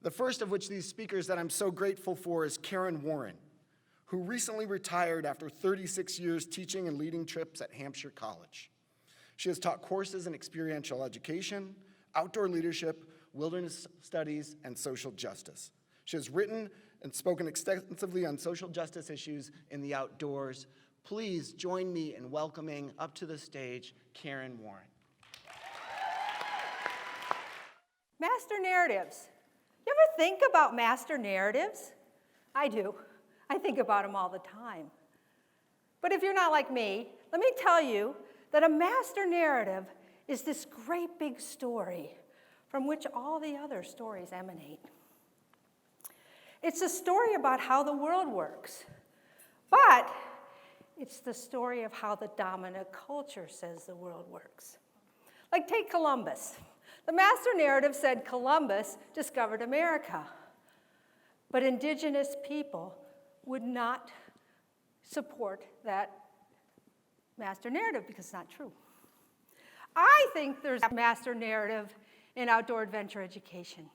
The first of which these speakers that I'm so grateful for is Karen Warren, who recently retired after 36 years teaching and leading trips at Hampshire College. She has taught courses in experiential education, outdoor leadership, wilderness studies, and social justice. She has written and spoken extensively on social justice issues in the outdoors. Please join me in welcoming up to the stage Karen Warren. Master narratives. You ever think about master narratives? I do. I think about them all the time. But if you're not like me, let me tell you that a master narrative is this great big story from which all the other stories emanate. It's a story about how the world works, but it's the story of how the dominant culture says the world works. Like take Columbus. The master narrative said Columbus discovered America, but indigenous people would not support that master narrative because it's not true. I think there's a master narrative in outdoor adventure education.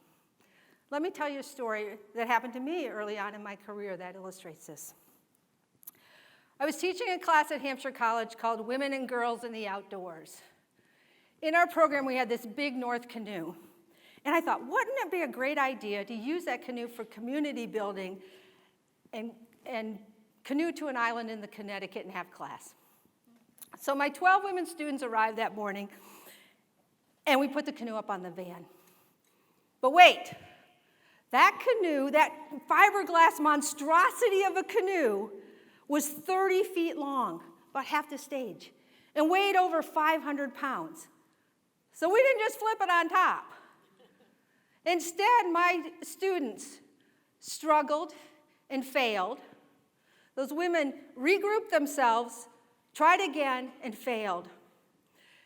Let me tell you a story that happened to me early on in my career that illustrates this. I was teaching a class at Hampshire College called Women and Girls in the Outdoors. In our program, we had this big North canoe. And I thought, wouldn't it be a great idea to use that canoe for community building and canoe to an island in the Connecticut and have class? So my 12 women students arrived that morning, and we put the canoe up on the van. But wait, that canoe, that fiberglass monstrosity of a canoe, was 30 feet long, about half the stage, and weighed over 500 pounds. So we didn't just flip it on top. Instead, my students struggled and failed. Those women regrouped themselves, tried again, and failed.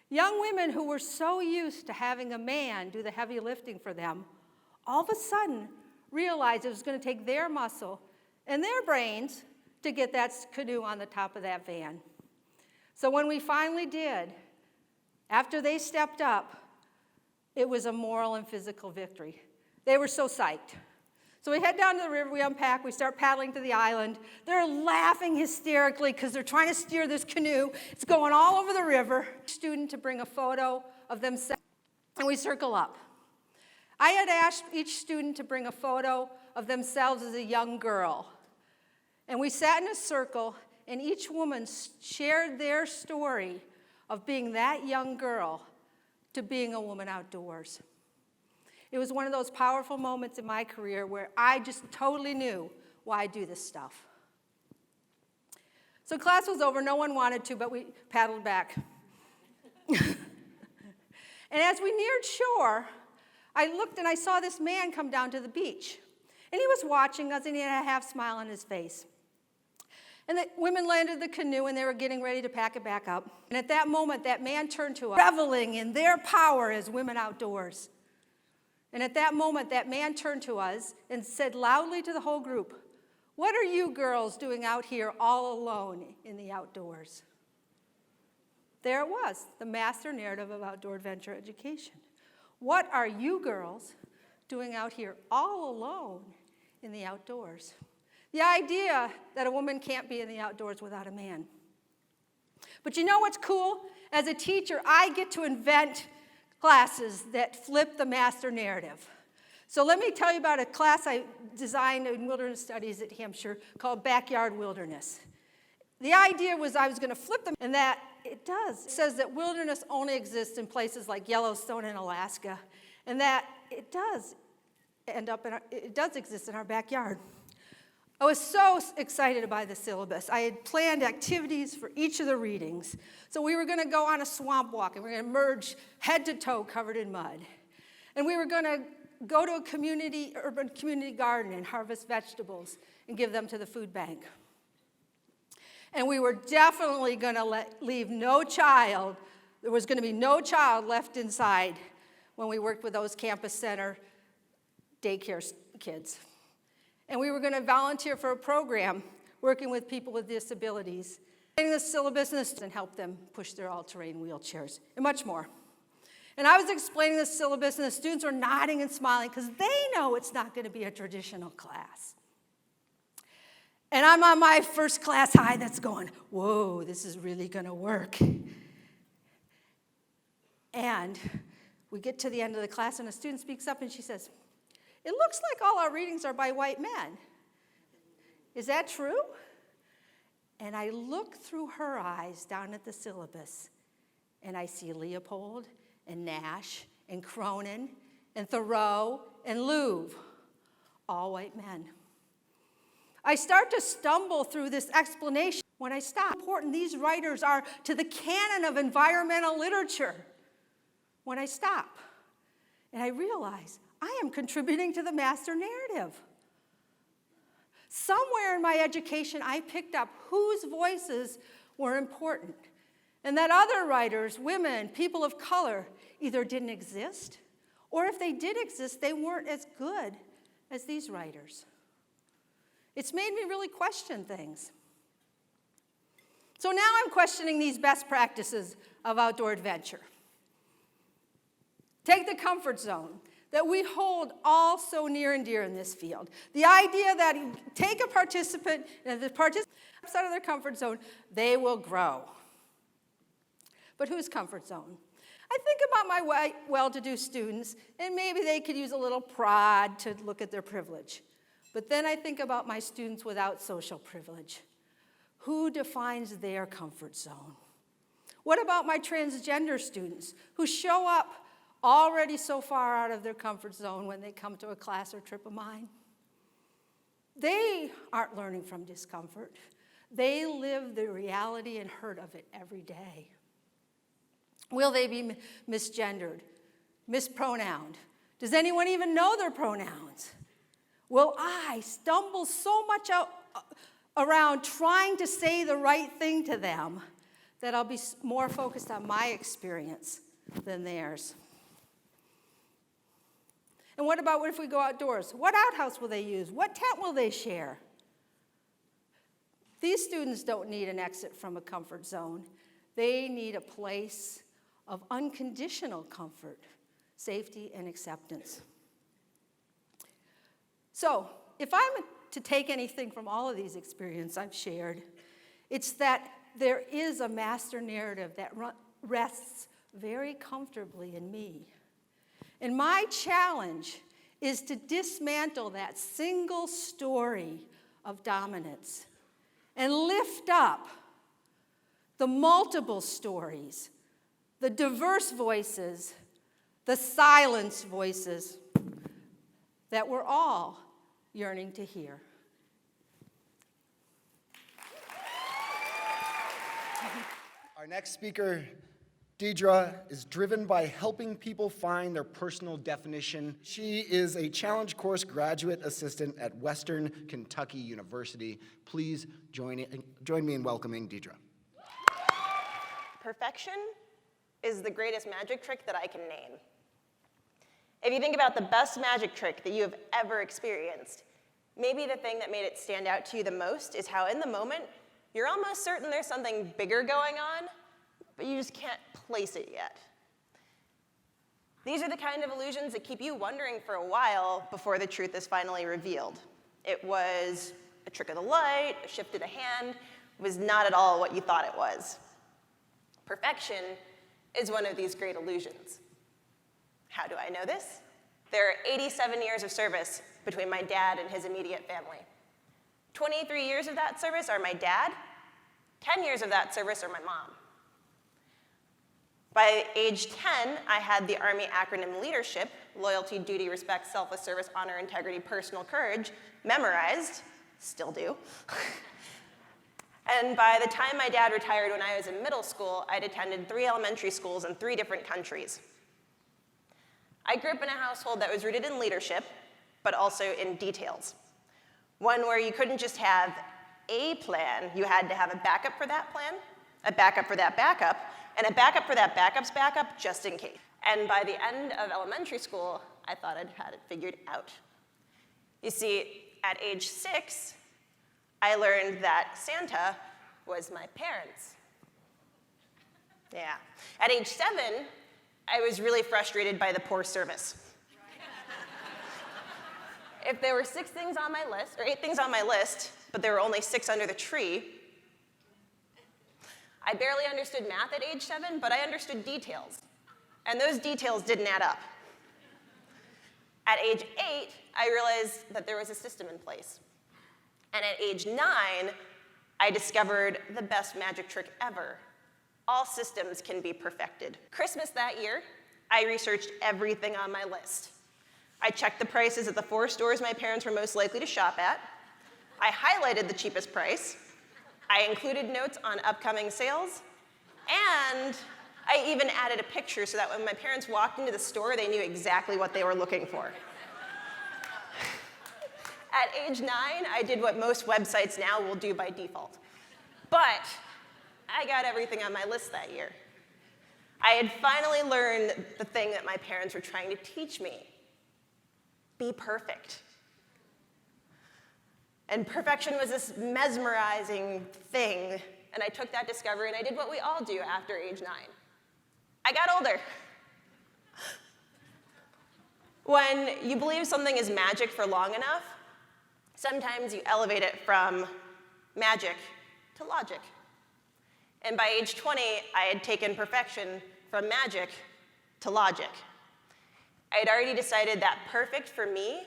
Young women who were so used to having a man do the heavy lifting for them, all of a sudden realized it was going to take their muscle and their brains to get that canoe on the top of that van. So when we finally did, after they stepped up, it was a moral and physical victory. They were so psyched. So we head down to the river, we unpack, we start paddling to the island. They're laughing hysterically because they're trying to steer this canoe. It's going all over the river. Student to bring a photo of themselves, and we circle up. I had asked each student to bring a photo of themselves as a young girl. And we sat in a circle, and each woman shared their story of being that young girl to being a woman outdoors. It was one of those powerful moments in my career where I just totally knew why I do this stuff. So class was over. No one wanted to, but we paddled back. And as we neared shore, I looked and I saw this man come down to the beach. And he was watching us, and he had a half smile on his face. And the women landed the canoe, and they were getting ready to pack it back up. And at that moment, that man turned to us, reveling in their power as women outdoors. And at that moment, that man turned to us and said loudly to the whole group, "What are you girls doing out here all alone in the outdoors?" There it was, the master narrative of outdoor adventure education. What are you girls doing out here all alone in the outdoors? The idea that a woman can't be in the outdoors without a man. But you know what's cool? As a teacher, I get to invent classes that flip the master narrative. So let me tell you about a class I designed in wilderness studies at Hampshire called Backyard Wilderness. The idea was I was going to flip them, and that it does. It says that wilderness only exists in places like Yellowstone and Alaska, and that it does exist in our backyard. I was so excited by the syllabus. I had planned activities for each of the readings. So we were going to go on a swamp walk, and we were going to emerge head to toe covered in mud. And we were going to go to a urban community garden and harvest vegetables and give them to the food bank. And we were definitely going to leave no child, there was going to be no child left inside when we worked with those campus center daycare kids. And we were going to volunteer for a program working with people with disabilities, getting the syllabus and help them push their all-terrain wheelchairs, and much more. And I was explaining the syllabus, and the students were nodding and smiling because they know it's not going to be a traditional class. And I'm on my first class high that's going, whoa, this is really going to work. And we get to the end of the class, and a student speaks up, and she says, it looks like all our readings are by white men. Is that true? And I look through her eyes down at the syllabus, and I see Leopold and Nash and Cronin and Thoreau and Louvre, all white men. I start to stumble through this explanation when I stop. How important these writers are to the canon of environmental literature. When I stop and I realize I am contributing to the master narrative. Somewhere in my education, I picked up whose voices were important, and that other writers, women, people of color, either didn't exist, or if they did exist, they weren't as good as these writers. It's made me really question things. So now I'm questioning these best practices of outdoor adventure. Take the comfort zone that we hold all so near and dear in this field. The idea that you take a participant, and if the participant steps out of their comfort zone, they will grow. But whose comfort zone? I think about my well-to-do students, and maybe they could use a little prod to look at their privilege. But then I think about my students without social privilege. Who defines their comfort zone? What about my transgender students who show up already so far out of their comfort zone when they come to a class or trip of mine? They aren't learning from discomfort. They live the reality and hurt of it every day. Will they be misgendered, mispronounced? Does anyone even know their pronouns? Will I stumble so much around trying to say the right thing to them that I'll be more focused on my experience than theirs? And what about if we go outdoors? What outhouse will they use? What tent will they share? These students don't need an exit from a comfort zone. They need a place of unconditional comfort, safety, and acceptance. So, if I'm to take anything from all of these experiences I've shared, it's that there is a master narrative that rests very comfortably in me. And my challenge is to dismantle that single story of dominance and lift up the multiple stories, the diverse voices, the silenced voices that we're all yearning to hear. Our next speaker, Deidre, is driven by helping people find their personal definition. She is a Challenge Course graduate assistant at Western Kentucky University. Please join me in welcoming Deidre. Perfection is the greatest magic trick that I can name. If you think about the best magic trick that you have ever experienced, maybe the thing that made it stand out to you the most is how in the moment, you're almost certain there's something bigger going on, but you just can't place it yet. These are the kind of illusions that keep you wondering for a while before the truth is finally revealed. It was a trick of the light, a shift of the hand, it was not at all what you thought it was. Perfection is one of these great illusions. How do I know this? There are 87 years of service between my dad and his immediate family. 23 years of that service are my dad. 10 years of that service are my mom. By age 10, I had the Army acronym leadership, loyalty, duty, respect, selfless service, honor, integrity, personal courage, memorized, still do. And by the time my dad retired when I was in middle school, I'd attended 3 elementary schools in 3 different countries. I grew up in a household that was rooted in leadership, but also in details. One where you couldn't just have a plan, you had to have a backup for that plan, a backup for that backup, and a backup for that backup's backup just in case. And by the end of elementary school, I thought I'd had it figured out. You see, at age 6, I learned that Santa was my parents. Yeah. At age 7, I was really frustrated by the poor service. If there were 6 things on my list, or 8 things on my list, but there were only 6 under the tree, I barely understood math at age 7, but I understood details. And those details didn't add up. At age 8, I realized that there was a system in place. And at age 9, I discovered the best magic trick ever. All systems can be perfected. Christmas that year, I researched everything on my list. I checked the prices at the 4 stores my parents were most likely to shop at. I highlighted the cheapest price. I included notes on upcoming sales. And I even added a picture so that when my parents walked into the store, they knew exactly what they were looking for. At age 9, I did what most websites now will do by default. But I got everything on my list that year. I had finally learned the thing that my parents were trying to teach me. Be perfect. And perfection was this mesmerizing thing, and I took that discovery and I did what we all do after age 9. I got older. When you believe something is magic for long enough, sometimes you elevate it from magic to logic. And by age 20, I had taken perfection from magic to logic. I had already decided that perfect for me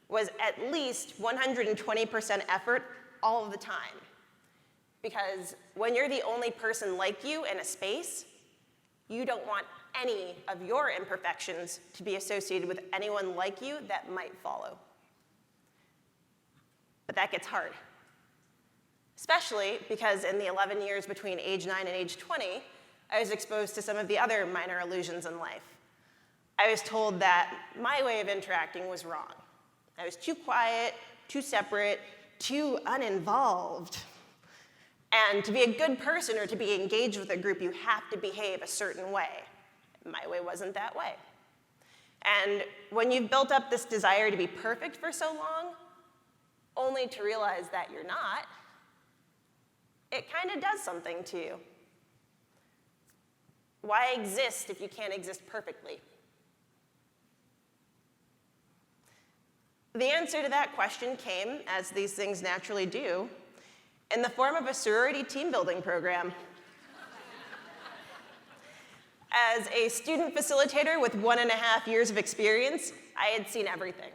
was at least 120% effort all of the time. Because when you're the only person like you in a space, you don't want any of your imperfections to be associated with anyone like you that might follow. But that gets hard. Especially because in the 11 years between age 9 and age 20, I was exposed to some of the other minor illusions in life. I was told that my way of interacting was wrong. I was too quiet, too separate, too uninvolved. And to be a good person or to be engaged with a group, you have to behave a certain way. My way wasn't that way. And when you've built up this desire to be perfect for so long, only to realize that you're not, it kind of does something to you. Why exist if you can't exist perfectly? The answer to that question came, as these things naturally do, in the form of a sorority team building program. As a student facilitator with 1.5 years of experience, I had seen everything.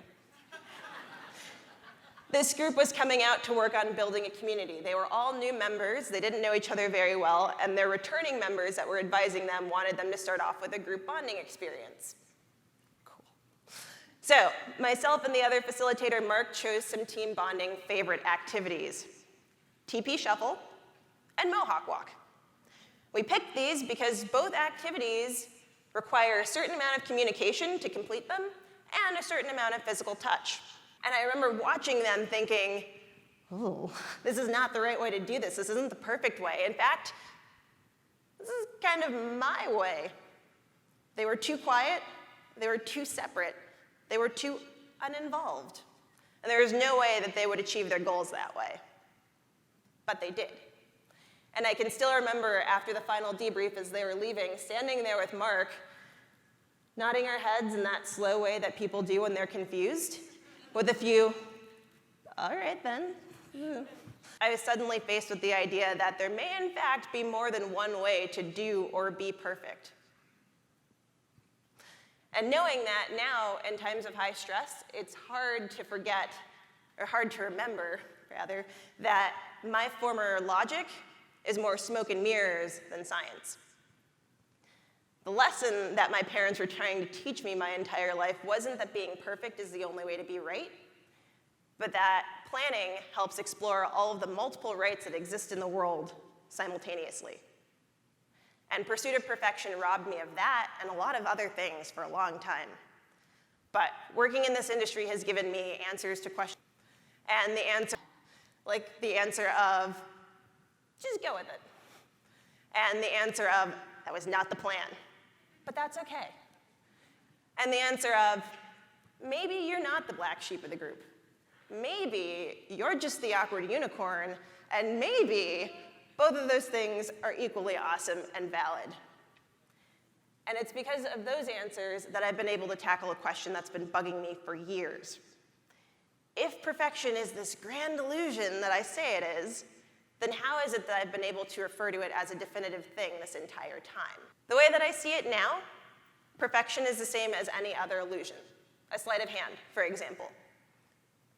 This group was coming out to work on building a community. They were all new members, they didn't know each other very well, and their returning members that were advising them wanted them to start off with a group bonding experience. Cool. So, myself and the other facilitator, Mark, chose some team bonding favorite activities: TP Shuffle and Mohawk Walk. We picked these because both activities require a certain amount of communication to complete them and a certain amount of physical touch. And I remember watching them thinking, oh, this is not the right way to do this. This isn't the perfect way. In fact, this is kind of my way. They were too quiet. They were too separate. They were too uninvolved. And there was no way that they would achieve their goals that way. But they did. And I can still remember after the final debrief as they were leaving, standing there with Mark, nodding our heads in that slow way that people do when they're confused, with a few, all right then. I was suddenly faced with the idea that there may in fact be more than one way to do or be perfect. And knowing that now, in times of high stress, it's hard to forget, or hard to remember, rather, that my former logic is more smoke and mirrors than science. The lesson that my parents were trying to teach me my entire life wasn't that being perfect is the only way to be right, but that planning helps explore all of the multiple rights that exist in the world simultaneously. And pursuit of perfection robbed me of that and a lot of other things for a long time. But working in this industry has given me answers to questions. And the answer, like the answer of, just go with it. And the answer of, that was not the plan. But that's okay. And the answer of, maybe you're not the black sheep of the group. Maybe you're just the awkward unicorn, and maybe both of those things are equally awesome and valid. And it's because of those answers that I've been able to tackle a question that's been bugging me for years. If perfection is this grand illusion that I say it is, then how is it that I've been able to refer to it as a definitive thing this entire time? The way that I see it now, perfection is the same as any other illusion. A sleight of hand, for example.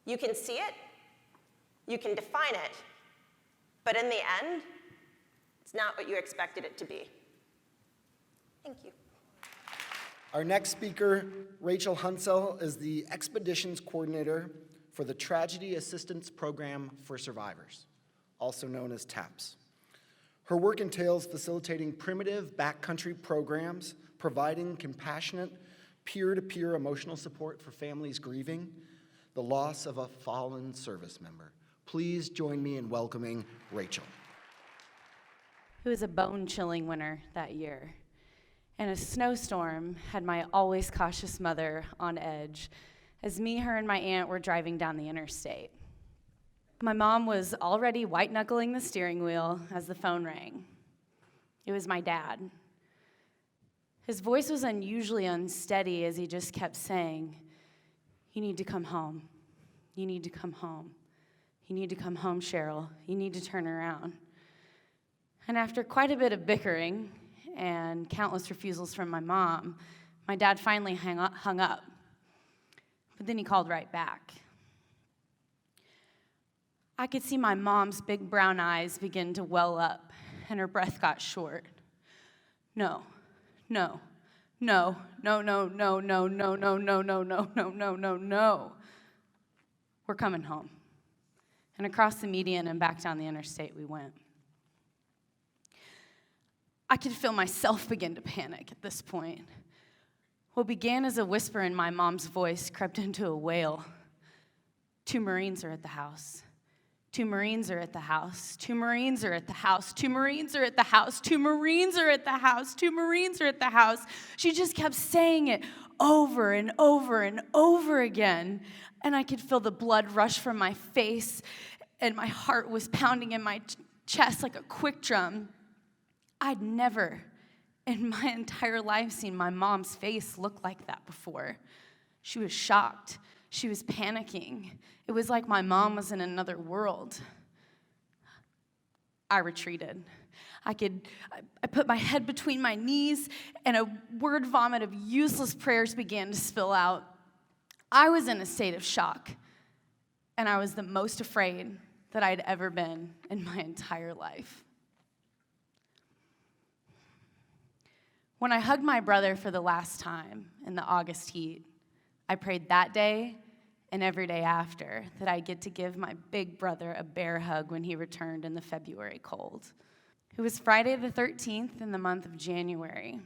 You can see it, you can define it, but in the end, it's not what you expected it to be. Thank you. Our next speaker, Rachel Hunsell, is the Expeditions Coordinator for the Tragedy Assistance Program for Survivors, also known as TAPS. Her work entails facilitating primitive backcountry programs, providing compassionate, peer-to-peer emotional support for families grieving the loss of a fallen service member. Please join me in welcoming Rachel. It was a bone-chilling winter that year, and a snowstorm had my always cautious mother on edge as me, her, and my aunt were driving down the interstate. My mom was already white-knuckling the steering wheel as the phone rang. It was my dad. His voice was unusually unsteady as he just kept saying, "You need to come home. You need to come home. You need to come home, Cheryl. You need to turn around." And after quite a bit of bickering and countless refusals from my mom, my dad finally hung up. But then he called right back. I could see my mom's big brown eyes begin to well up, and her breath got short. No, no, no, no, no, no, no, no, no, no, no, no, no, no, no, no. We're coming home. And across the median and back down the interstate we went. I could feel myself begin to panic at this point. What began as a whisper in my mom's voice crept into a wail. 2 Marines are at the house. 2 Marines are at the house. 2 Marines are at the house. 2 Marines are at the house. 2 Marines are at the house. 2 Marines are at the house. She just kept saying it over and over and over again. And I could feel the blood rush from my face, and my heart was pounding in my chest like a quick drum. I'd never in my entire life seen my mom's face look like that before. She was shocked. She was panicking. It was like my mom was in another world. I retreated. I put my head between my knees, and a word vomit of useless prayers began to spill out. I was in a state of shock, and I was the most afraid that I'd ever been in my entire life. When I hugged my brother for the last time in the August heat, I prayed that day and every day after that I'd get to give my big brother a bear hug when he returned in the February cold. It was Friday the 13th in the month of January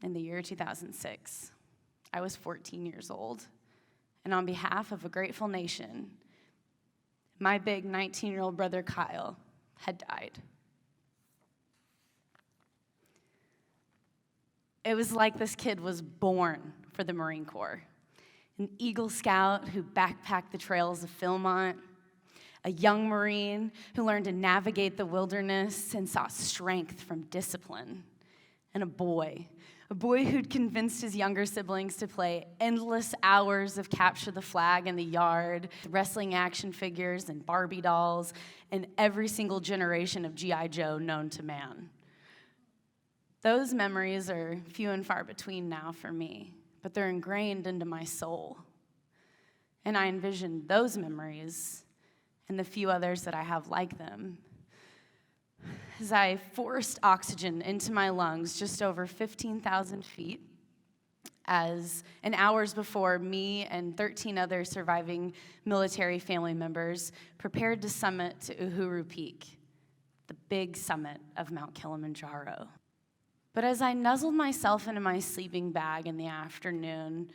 in the year 2006. I was 14 years old, and on behalf of a grateful nation, my big 19-year-old brother Kyle had died. It was like this kid was born for the Marine Corps. An Eagle Scout who backpacked the trails of Philmont, a young Marine who learned to navigate the wilderness and saw strength from discipline, and a boy who'd convinced his younger siblings to play endless hours of capture the flag in the yard, wrestling action figures and Barbie dolls, and every single generation of G.I. Joe known to man. Those memories are few and far between now for me, but they're ingrained into my soul. And I envision those memories and the few others that I have like them as I forced oxygen into my lungs just over 15,000 feet, and hours before me and 13 other surviving military family members prepared to summit to Uhuru Peak, the big summit of Mount Kilimanjaro. But as I nuzzled myself into my sleeping bag in the afternoon,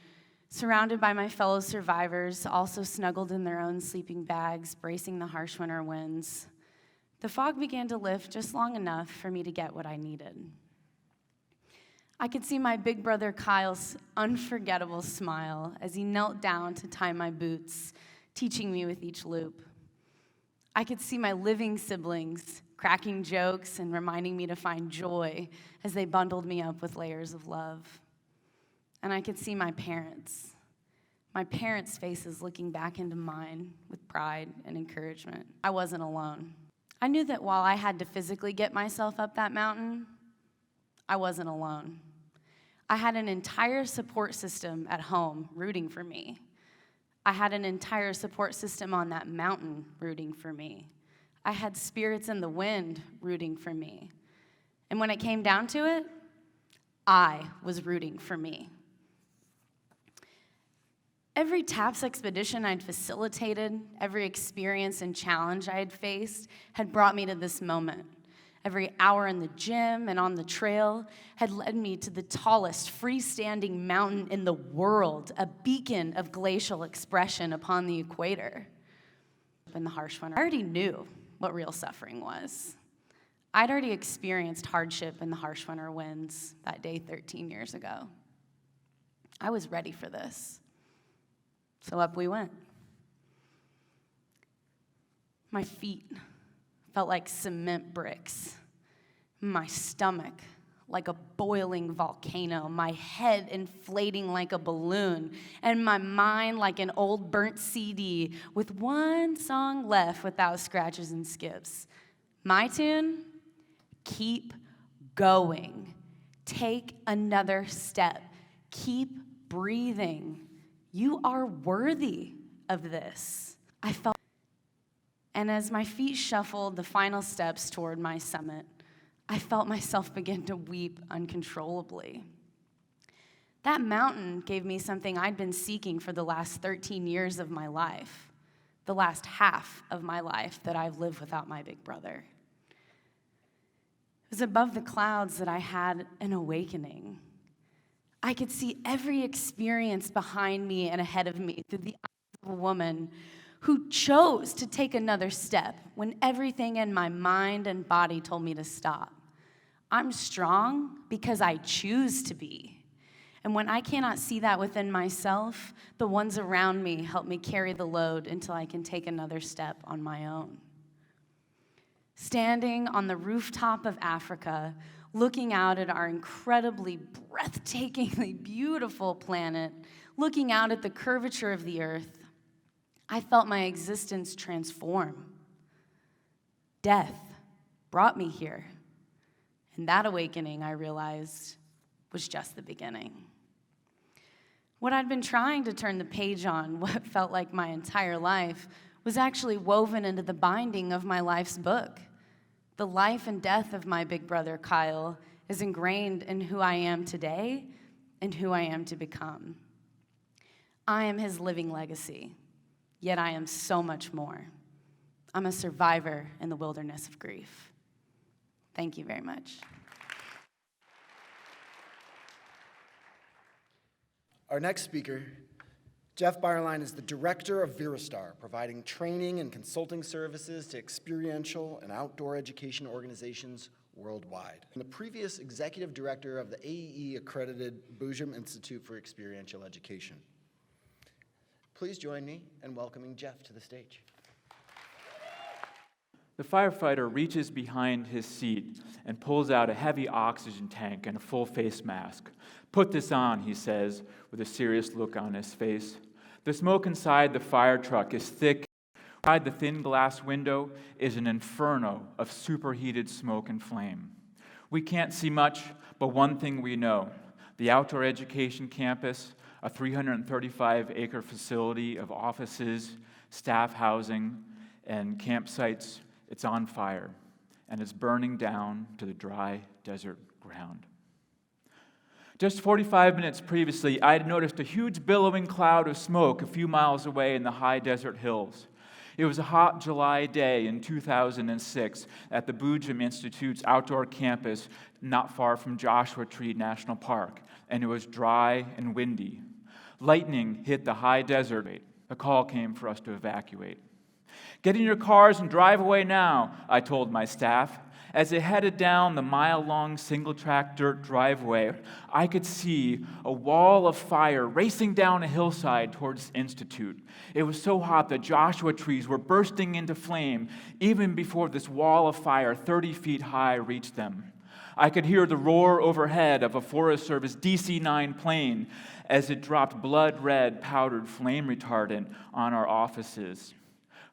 surrounded by my fellow survivors, also snuggled in their own sleeping bags, bracing the harsh winter winds, the fog began to lift just long enough for me to get what I needed. I could see my big brother Kyle's unforgettable smile as he knelt down to tie my boots, teaching me with each loop. I could see my living siblings cracking jokes and reminding me to find joy as they bundled me up with layers of love. And I could see my parents' faces looking back into mine with pride and encouragement. I wasn't alone. I knew that while I had to physically get myself up that mountain, I wasn't alone. I had an entire support system at home rooting for me. I had an entire support system on that mountain rooting for me. I had spirits in the wind rooting for me. And when it came down to it, I was rooting for me. Every TAPS expedition I'd facilitated, every experience and challenge I had faced had brought me to this moment. Every hour in the gym and on the trail had led me to the tallest freestanding mountain in the world, a beacon of glacial expression upon the equator. In the harsh winter, I already knew what real suffering was. I'd already experienced hardship in the harsh winter winds that day 13 years ago. I was ready for this. So up we went. My feet felt like cement bricks. My stomach like a boiling volcano. My head inflating like a balloon. And my mind like an old burnt CD with one song left without scratches and skips. My tune? Keep going. Take another step. Keep breathing. You are worthy of this. I felt, and as my feet shuffled the final steps toward my summit, I felt myself begin to weep uncontrollably. That mountain gave me something I'd been seeking for the last 13 years of my life, the last half of my life that I've lived without my big brother. It was above the clouds that I had an awakening. I could see every experience behind me and ahead of me through the eyes of a woman who chose to take another step when everything in my mind and body told me to stop. I'm strong because I choose to be. And when I cannot see that within myself, the ones around me help me carry the load until I can take another step on my own. Standing on the rooftop of Africa, looking out at our incredibly, breathtakingly beautiful planet, looking out at the curvature of the earth, I felt my existence transform. Death brought me here. And that awakening, I realized, was just the beginning. What I'd been trying to turn the page on, what felt like my entire life, was actually woven into the binding of my life's book. The life and death of my big brother, Kyle, is ingrained in who I am today and who I am to become. I am his living legacy, yet I am so much more. I'm a survivor in the wilderness of grief. Thank you very much. Our next speaker, Jeff Bayerlein, is the director of Virastar, providing training and consulting services to experiential and outdoor education organizations worldwide, and the previous executive director of the AEE-accredited Boojum Institute for Experiential Education. Please join me in welcoming Jeff to the stage. The firefighter reaches behind his seat and pulls out a heavy oxygen tank and a full face mask. "Put this on," he says, with a serious look on his face. The smoke inside the fire truck is thick. Inside the thin glass window is an inferno of superheated smoke and flame. We can't see much, but one thing we know. The outdoor education campus, a 335-acre facility of offices, staff housing, and campsites, it's on fire, and it's burning down to the dry desert ground. Just 45 minutes previously, I had noticed a huge billowing cloud of smoke a few miles away in the high desert hills. It was a hot July day in 2006 at the Boojum Institute's outdoor campus not far from Joshua Tree National Park, and it was dry and windy. Lightning hit the high desert. A call came for us to evacuate. "Get in your cars and drive away now," I told my staff. As it headed down the mile-long single-track dirt driveway, I could see a wall of fire racing down a hillside towards the Institute. It was so hot that Joshua trees were bursting into flame even before this wall of fire 30 feet high reached them. I could hear the roar overhead of a Forest Service DC-9 plane as it dropped blood-red powdered flame retardant on our offices.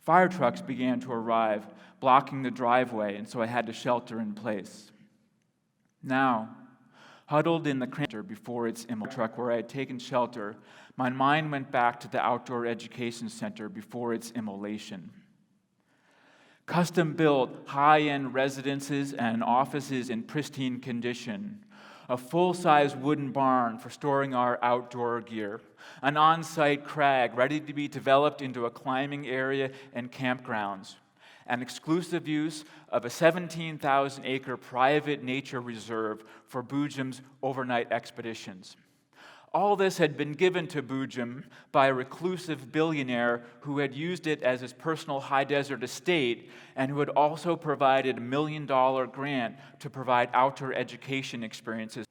Fire trucks began to arrive, blocking the driveway, and so I had to shelter in place. Now, huddled in the cranter before its truck where I had taken shelter, my mind went back to the outdoor education center before its immolation. Custom-built, high-end residences and offices in pristine condition, a full-size wooden barn for storing our outdoor gear, an on-site crag ready to be developed into a climbing area and campgrounds, and exclusive use of a 17,000-acre private nature reserve for Boojum's overnight expeditions. All this had been given to Boojum by a reclusive billionaire who had used it as his personal high desert estate and who had also provided a $1 million grant to provide outdoor education experiences.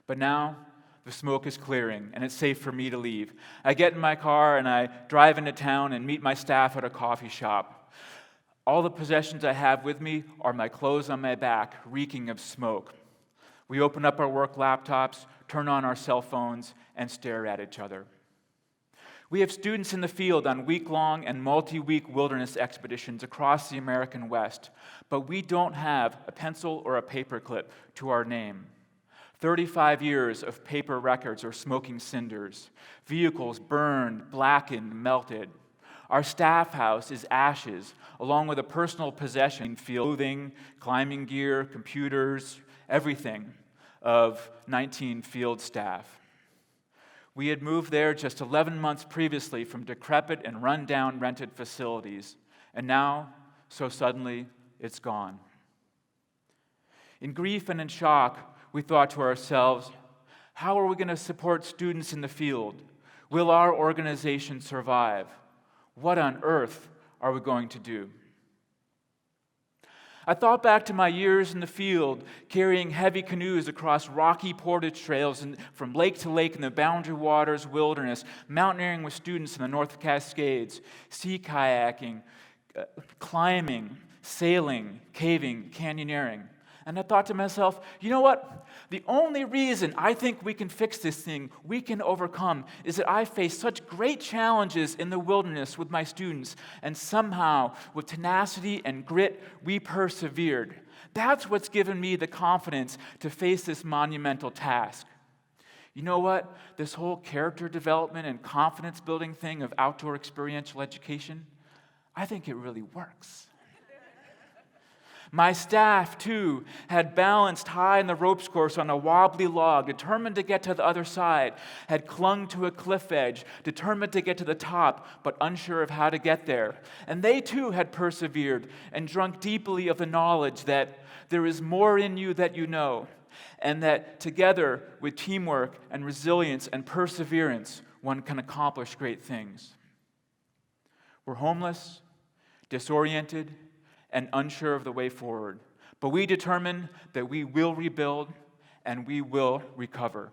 But now, the smoke is clearing, and it's safe for me to leave. I get in my car, and I drive into town and meet my staff at a coffee shop. All the possessions I have with me are my clothes on my back, reeking of smoke. We open up our work laptops, turn on our cell phones, and stare at each other. We have students in the field on week-long and multi-week wilderness expeditions across the American West, but we don't have a pencil or a paperclip to our name. 35 years of paper records or smoking cinders, vehicles burned, blackened, melted. Our staff house is ashes, along with a personal possession, clothing, climbing gear, computers, everything of 19 field staff. We had moved there just 11 months previously from decrepit and run-down rented facilities, and now, so suddenly, it's gone. In grief and in shock, we thought to ourselves, how are we going to support students in the field? Will our organization survive? What on earth are we going to do? I thought back to my years in the field, carrying heavy canoes across rocky portage trails from lake to lake in the Boundary Waters wilderness, mountaineering with students in the North Cascades, sea kayaking, climbing, sailing, caving, canyoneering. And I thought to myself, you know what? The only reason I think we can fix this thing, we can overcome, is that I faced such great challenges in the wilderness with my students, and somehow, with tenacity and grit, we persevered. That's what's given me the confidence to face this monumental task. You know what? This whole character development and confidence building thing of outdoor experiential education, I think it really works. My staff, too, had balanced high in the ropes course on a wobbly log, determined to get to the other side, had clung to a cliff edge, determined to get to the top, but unsure of how to get there. And they, too, had persevered and drunk deeply of the knowledge that there is more in you that you know, and that together, with teamwork and resilience and perseverance, one can accomplish great things. We're homeless, disoriented, and unsure of the way forward. But we determine that we will rebuild and we will recover.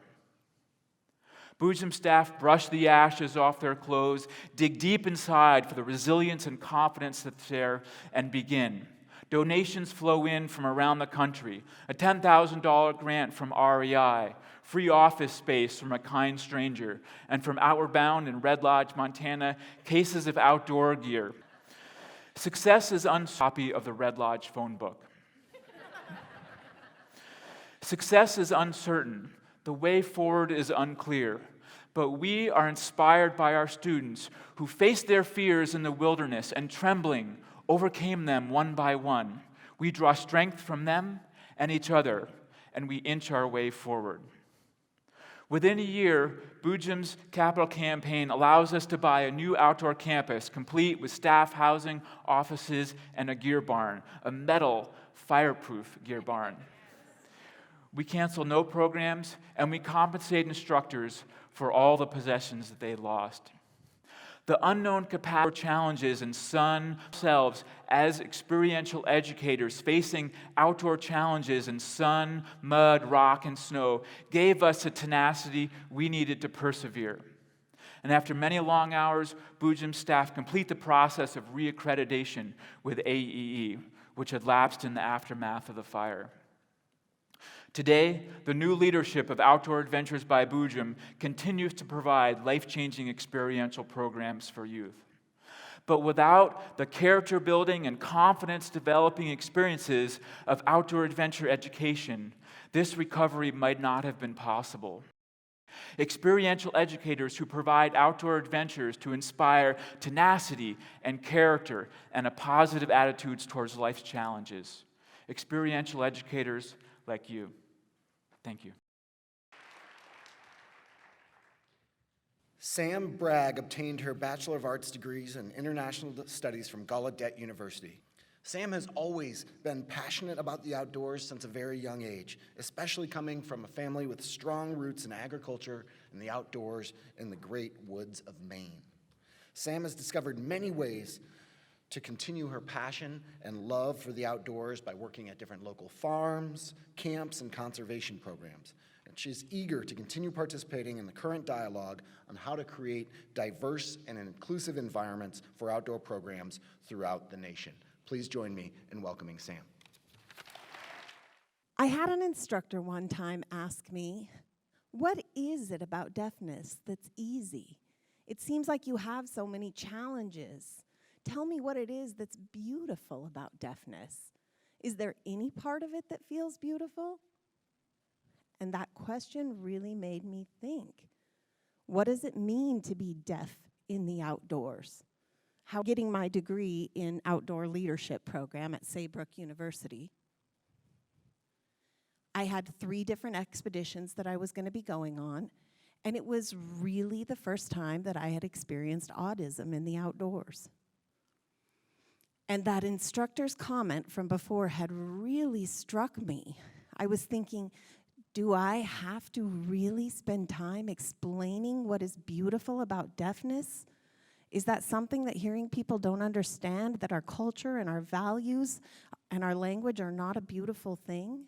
Boojum staff brush the ashes off their clothes, dig deep inside for the resilience and confidence that's there, and begin. Donations flow in from around the country. A $10,000 grant from REI, free office space from a kind stranger, and from Outward Bound in Red Lodge, Montana, cases of outdoor gear. Success is a copy of the Red Lodge phone book. Success is uncertain. The way forward is unclear. But we are inspired by our students who faced their fears in the wilderness and trembling overcame them one by one. We draw strength from them and each other, and we inch our way forward. Within a year, Boojum's capital campaign allows us to buy a new outdoor campus, complete with staff housing, offices, and a gear barn, a metal, fireproof gear barn. We cancel no programs, and we compensate instructors for all the possessions that they lost. The unknown capacity challenges and ourselves as experiential educators facing outdoor challenges in sun, mud, rock, and snow gave us the tenacity we needed to persevere. And after many long hours, Boojum staff complete the process of reaccreditation with AEE, which had lapsed in the aftermath of the fire. Today, the new leadership of Outdoor Adventures by Boojum continues to provide life-changing experiential programs for youth. But without the character-building and confidence-developing experiences of outdoor adventure education, this recovery might not have been possible. Experiential educators who provide outdoor adventures to inspire tenacity and character and a positive attitudes towards life's challenges. Experiential educators like you. Thank you. Sam Bragg obtained her Bachelor of Arts degrees in International Studies from Gallaudet University. Sam has always been passionate about the outdoors since a very young age, especially coming from a family with strong roots in agriculture and the outdoors in the great woods of Maine. Sam has discovered many ways to continue her passion and love for the outdoors by working at different local farms, camps, and conservation programs. And she's eager to continue participating in the current dialogue on how to create diverse and inclusive environments for outdoor programs throughout the nation. Please join me in welcoming Sam. I had an instructor one time ask me, what is it about deafness that's easy? It seems like you have so many challenges. Tell me what it is that's beautiful about deafness. Is there any part of it that feels beautiful? And that question really made me think. What does it mean to be deaf in the outdoors? How getting my degree in outdoor leadership program at Saybrook University, I had 3 different expeditions that I was going to be going on, and it was really the first time that I had experienced autism in the outdoors. And that instructor's comment from before had really struck me. I was thinking, do I have to really spend time explaining what is beautiful about deafness? Is that something that hearing people don't understand, that our culture and our values and our language are not a beautiful thing?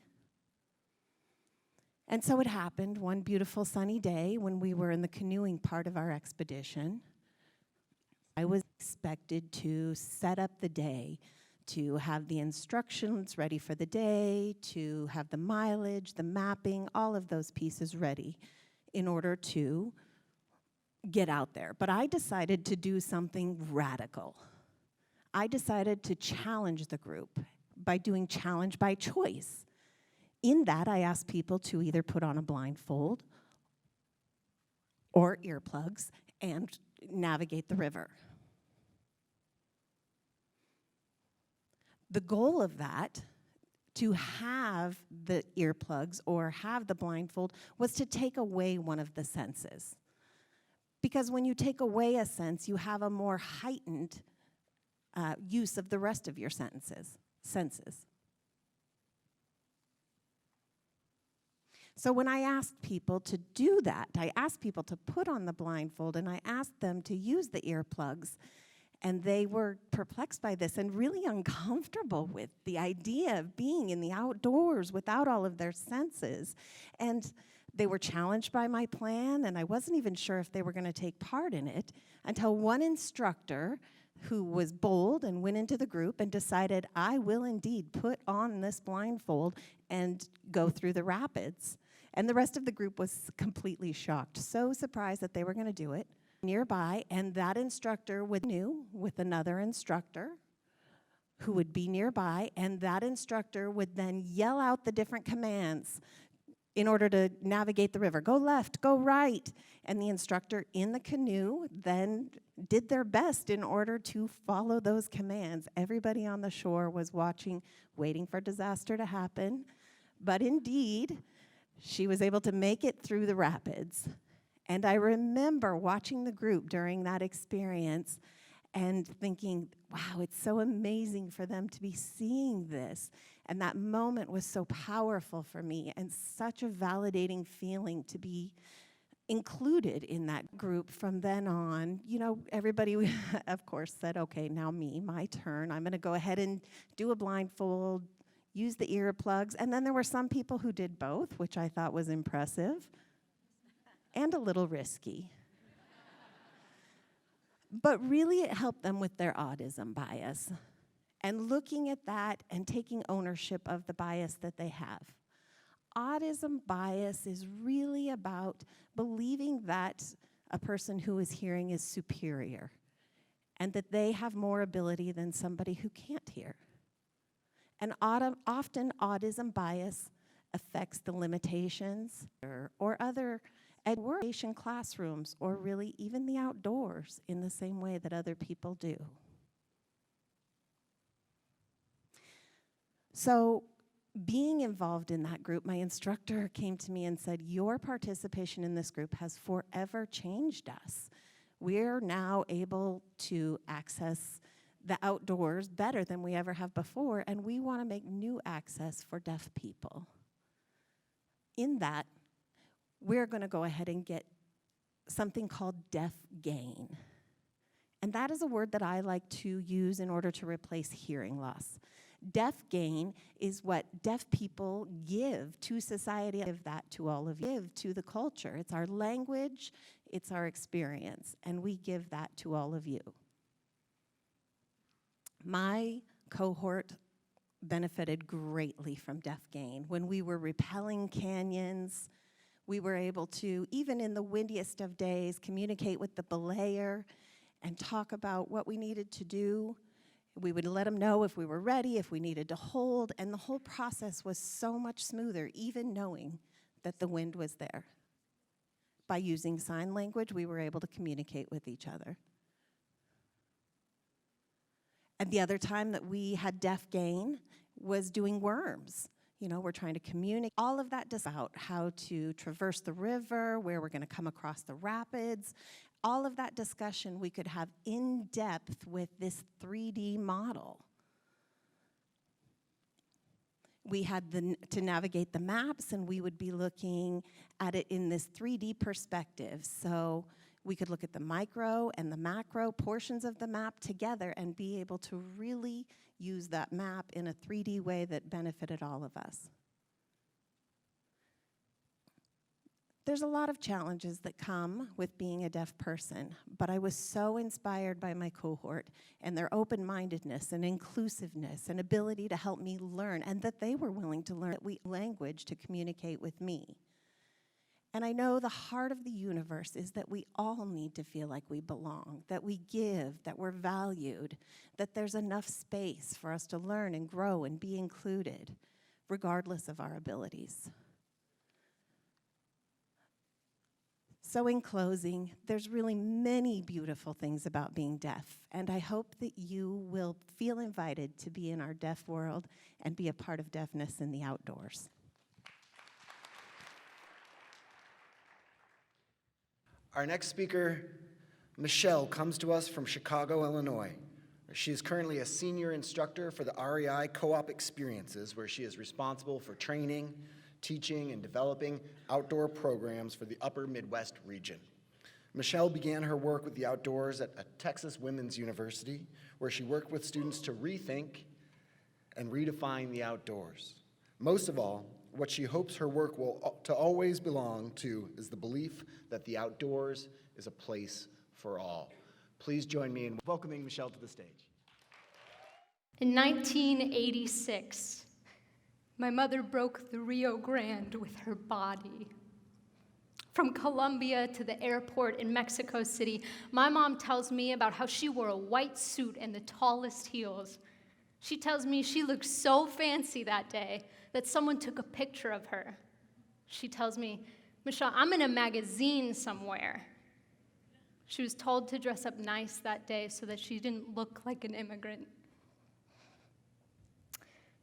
And so it happened one beautiful sunny day when we were in the canoeing part of our expedition. I was expected to set up the day, to have the instructions ready for the day, to have the mileage, the mapping, all of those pieces ready in order to get out there. But I decided to do something radical. I decided to challenge the group by doing challenge by choice. In that, I asked people to either put on a blindfold or earplugs and navigate the river. The goal of that, to have the earplugs or have the blindfold, was to take away one of the senses. Because when you take away a sense, you have a more heightened use of the rest of your senses. So when I asked people to do that, I asked people to put on the blindfold and I asked them to use the earplugs, and they were perplexed by this and really uncomfortable with the idea of being in the outdoors without all of their senses. And they were challenged by my plan, and I wasn't even sure if they were going to take part in it until one instructor who was bold and went into the group and decided, I will indeed put on this blindfold and go through the rapids. And the rest of the group was completely shocked, so surprised that they were going to do it. Nearby, and that instructor knew with another instructor who would be nearby, and that instructor would then yell out the different commands in order to navigate the river. Go left, go right. And the instructor in the canoe then did their best in order to follow those commands. Everybody on the shore was watching, waiting for disaster to happen. But indeed, she was able to make it through the rapids. And I remember watching the group during that experience and thinking, wow, it's so amazing for them to be seeing this. And that moment was so powerful for me and such a validating feeling to be included in that group from then on. You know, everybody, of course, said, okay, now me, my turn. I'm going to go ahead and do a blindfold, use the earplugs. And then there were some people who did both, which I thought was impressive and a little risky. But really, it helped them with their autism bias and looking at that and taking ownership of the bias that they have. Autism bias is really about believing that a person who is hearing is superior and that they have more ability than somebody who can't hear. And often autism bias affects the limitations or other education classrooms or really even the outdoors in the same way that other people do. So being involved in that group, my instructor came to me and said, your participation in this group has forever changed us. We're now able to access the outdoors better than we ever have before, and we want to make new access for deaf people. In that, we're going to go ahead and get something called deaf gain. And that is a word that I like to use in order to replace hearing loss. Deaf gain is what deaf people give to society. Give that to all of you, give to the culture. It's our language, it's our experience, and we give that to all of you. My cohort benefited greatly from deaf gain. When we were rappelling canyons, we were able to, even in the windiest of days, communicate with the belayer and talk about what we needed to do. We would let them know if we were ready, if we needed to hold, and the whole process was so much smoother, even knowing that the wind was there. By using sign language, we were able to communicate with each other. And the other time that we had deaf gain was doing worms. You know, we're trying to communicate. All of that about how to traverse the river, where we're going to come across the rapids. All of that discussion we could have in depth with this 3D model. We had to navigate the maps, and we would be looking at it in this 3D perspective. So we could look at the micro and the macro portions of the map together and be able to really use that map in a 3D way that benefited all of us. There's a lot of challenges that come with being a deaf person, but I was so inspired by my cohort and their open-mindedness and inclusiveness and ability to help me learn, and that they were willing to learn language to communicate with me. And I know the heart of the universe is that we all need to feel like we belong, that we give, that we're valued, that there's enough space for us to learn and grow and be included, regardless of our abilities. So in closing, there's really many beautiful things about being deaf, and I hope that you will feel invited to be in our deaf world and be a part of deafness in the outdoors. Our next speaker, Michelle, comes to us from Chicago, Illinois. She is currently a senior instructor for the REI Co-op Experiences, where she is responsible for training, teaching, and developing outdoor programs for the upper Midwest region. Michelle began her work with the outdoors at a Texas Women's University, where she worked with students to rethink and redefine the outdoors. Most of all, what she hopes her work will to always belong to is the belief that the outdoors is a place for all. Please join me in welcoming Michelle to the stage. In 1986, my mother broke the Rio Grande with her body. From Colombia to the airport in Mexico City, my mom tells me about how she wore a white suit and the tallest heels. She tells me she looked so fancy that day that someone took a picture of her. She tells me, Michelle, I'm in a magazine somewhere. She was told to dress up nice that day so that she didn't look like an immigrant.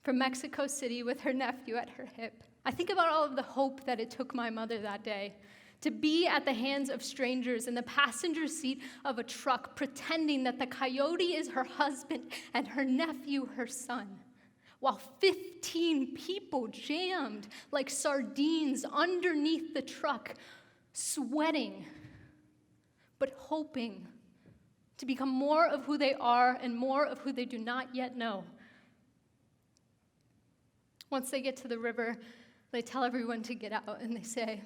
From Mexico City with her nephew at her hip, I think about all of the hope that it took my mother that day to be at the hands of strangers in the passenger seat of a truck, pretending that the coyote is her husband and her nephew her son, while 15 people jammed like sardines underneath the truck, sweating, but hoping to become more of who they are and more of who they do not yet know. Once they get to the river, they tell everyone to get out, and they say,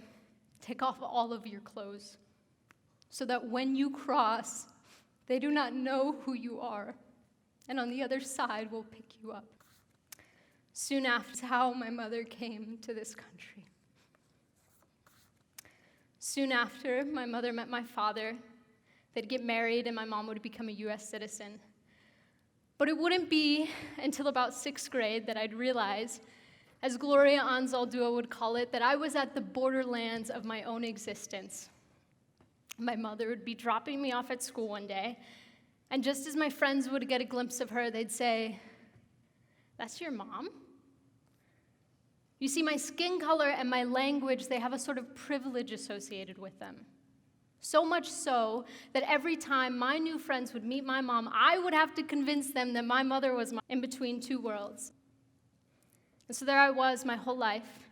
take off all of your clothes, so that when you cross, they do not know who you are, and on the other side will pick you up. Soon after, how my mother came to this country. Soon after, my mother met my father. They'd get married, and my mom would become a US citizen. But it wouldn't be until about 6th grade that I'd realize, as Gloria Anzaldúa would call it, that I was at the borderlands of my own existence. My mother would be dropping me off at school one day, and just as my friends would get a glimpse of her, they'd say, "That's your mom?" You see, my skin color and my language, they have a sort of privilege associated with them. So much so that every time my new friends would meet my mom, I would have to convince them that my mother was in between two worlds. And so there I was my whole life,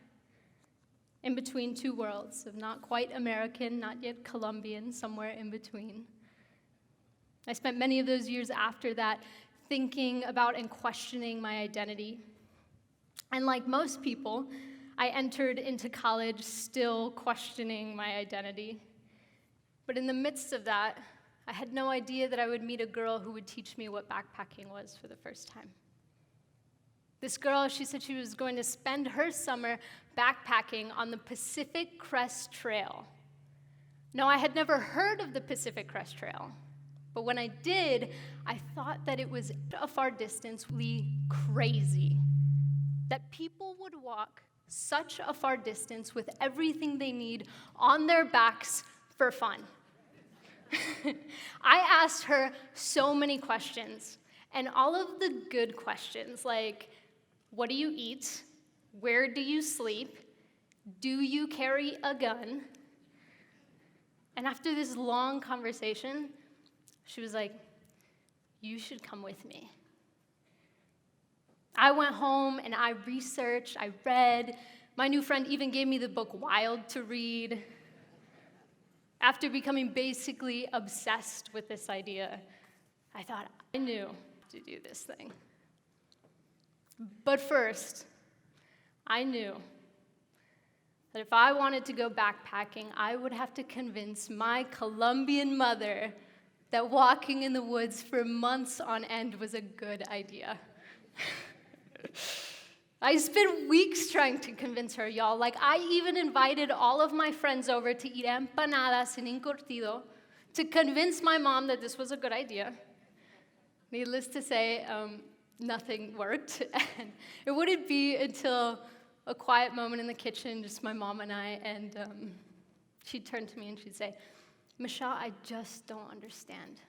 in between two worlds of not quite American, not yet Colombian, somewhere in between. I spent many of those years after that thinking about and questioning my identity. And like most people, I entered into college still questioning my identity. But in the midst of that, I had no idea that I would meet a girl who would teach me what backpacking was for the first time. This girl, she said she was going to spend her summer backpacking on the Pacific Crest Trail. Now, I had never heard of the Pacific Crest Trail, but when I did, I thought that it was a far distance, really crazy. That people would walk such a far distance with everything they need on their backs for fun. I asked her so many questions, and all of the good questions, like, what do you eat? Where do you sleep? Do you carry a gun? And after this long conversation, she was like, you should come with me. I went home and I researched, I read. My new friend even gave me the book Wild to read. After becoming basically obsessed with this idea, I thought I knew to do this thing. But first, I knew that if I wanted to go backpacking, I would have to convince my Colombian mother that walking in the woods for months on end was a good idea. I spent weeks trying to convince her, y'all. Like, I even invited all of my friends over to eat empanadas in Encurtido to convince my mom that this was a good idea. Needless to say, nothing worked. And it wouldn't be until a quiet moment in the kitchen, just my mom and I, and she'd turn to me and she'd say, Michelle, I just don't understand.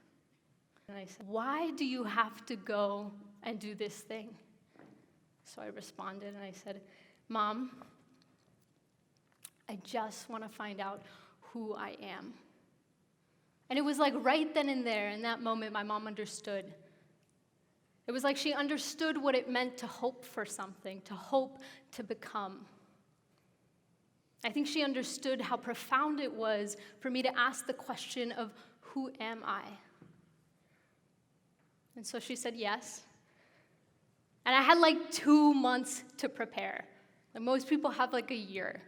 And I said, why do you have to go and do this thing? So I responded and I said, Mom, I just want to find out who I am. And it was like right then and there, in that moment, my mom understood. It was like she understood what it meant to hope for something, to hope to become. I think she understood how profound it was for me to ask the question of, who am I? And so she said yes. And I had like 2 months to prepare. Like most people have like a year.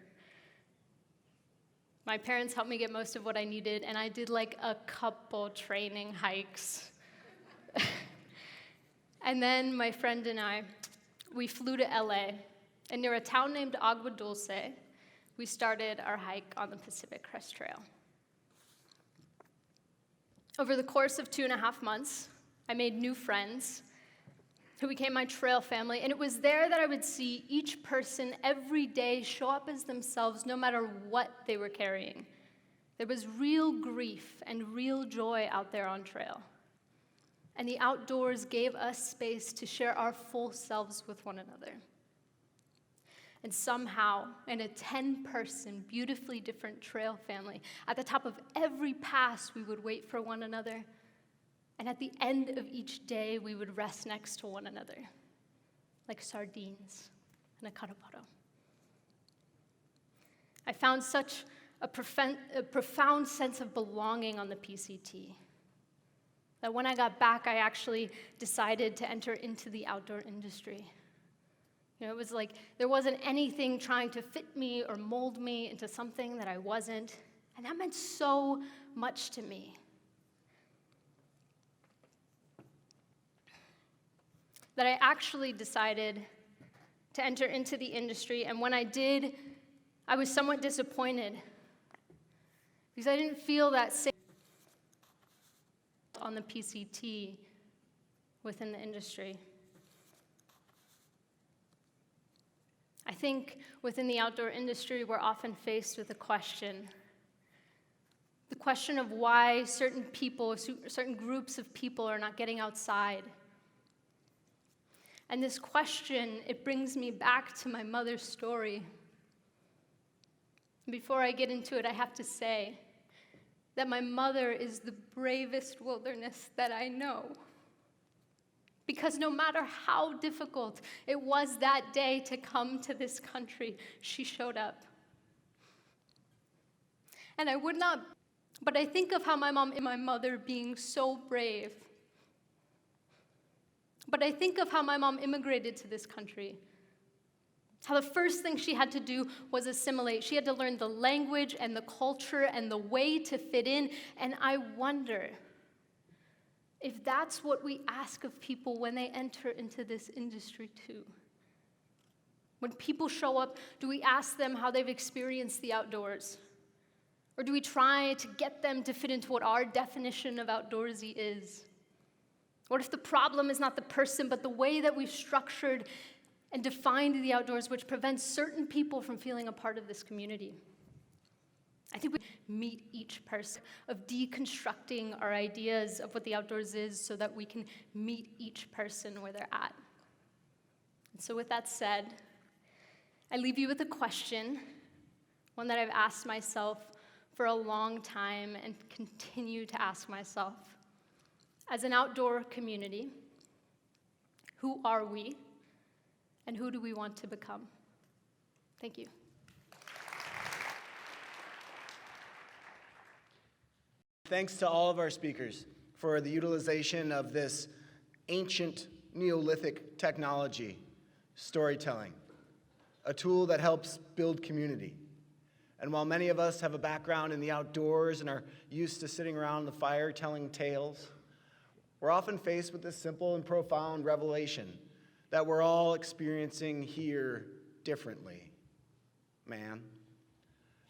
My parents helped me get most of what I needed, and I did like a couple training hikes. And then my friend and I, we flew to LA, and near a town named Agua Dulce, we started our hike on the Pacific Crest Trail. Over the course of 2.5 months, I made new friends who became my trail family, and it was there that I would see each person every day show up as themselves no matter what they were carrying. There was real grief and real joy out there on trail. And the outdoors gave us space to share our full selves with one another. And somehow, in a 10-person, beautifully different trail family, at the top of every pass, we would wait for one another. And at the end of each day, we would rest next to one another, like sardines in a caraparo. I found such a profound sense of belonging on the PCT. That when I got back, I actually decided to enter into the outdoor industry. You know, it was like there wasn't anything trying to fit me or mold me into something that I wasn't, and that meant so much to me. That I actually decided to enter into the industry, and when I did, I was somewhat disappointed because I didn't feel that same on the PCT within the industry. I think within the outdoor industry, we're often faced with the question of why certain people, certain groups of people are not getting outside. And this question, it brings me back to my mother's story. Before I get into it, I have to say that my mother is the bravest wilderness that I know. Because no matter how difficult it was that day to come to this country, she showed up. And I would not, but I think of how my mom and my mother being so brave. But I think of how my mom immigrated to this country. How the first thing she had to do was assimilate. She had to learn the language and the culture and the way to fit in. And I wonder if that's what we ask of people when they enter into this industry too. When people show up, do we ask them how they've experienced the outdoors? Or do we try to get them to fit into what our definition of outdoorsy is? What if the problem is not the person, but the way that we've structured and defined the outdoors, which prevents certain people from feeling a part of this community? I think we meet each person, of deconstructing our ideas of what the outdoors is so that we can meet each person where they're at. And so with that said, I leave you with a question, one that I've asked myself for a long time and continue to ask myself. As an outdoor community, who are we and who do we want to become? Thank you. Thanks to all of our speakers for the utilization of this ancient Neolithic technology, storytelling, a tool that helps build community. And while many of us have a background in the outdoors and are used to sitting around the fire telling tales, we're often faced with this simple and profound revelation that we're all experiencing here differently. Man,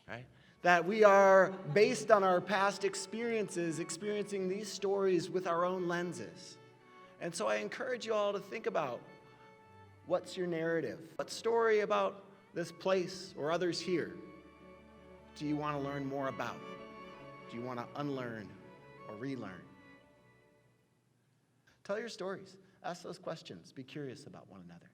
right? That we are, based on our past experiences, experiencing these stories with our own lenses. And so I encourage you all to think about, what's your narrative? What story about this place or others here do you want to learn more about? Do you want to unlearn or relearn? Tell your stories. Ask those questions. Be curious about one another.